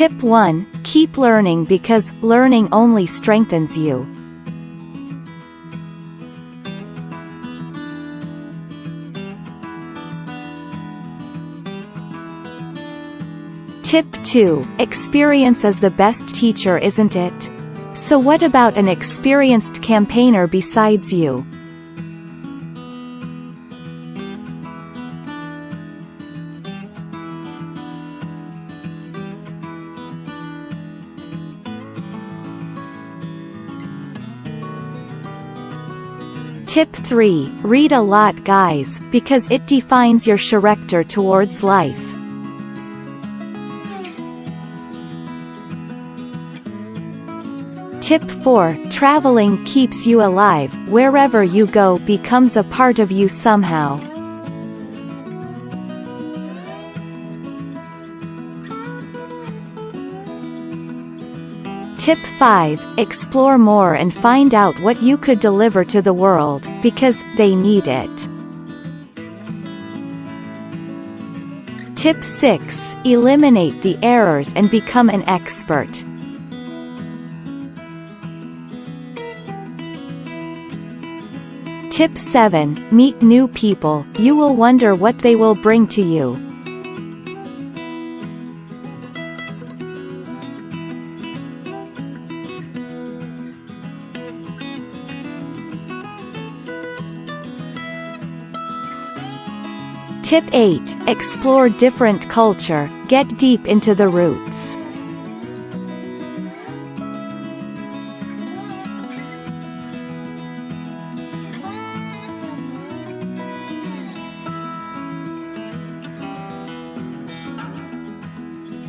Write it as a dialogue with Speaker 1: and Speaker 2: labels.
Speaker 1: Tip 1. Keep learning because learning only strengthens you. Tip 2. Experience is the best teacher, isn't it? So what about an experienced campaigner besides you? Tip 3. Read a lot, guys, because it defines your character towards life. Tip 4. Traveling keeps you alive. Wherever you go becomes a part of you somehow. Tip 5. Explore more and find out what you could deliver to the world, because they need it. Tip 6. Eliminate the errors and become an expert. Tip 7. Meet new people. You will wonder what they will bring to you. Tip 8. Explore different culture. Get deep into the roots.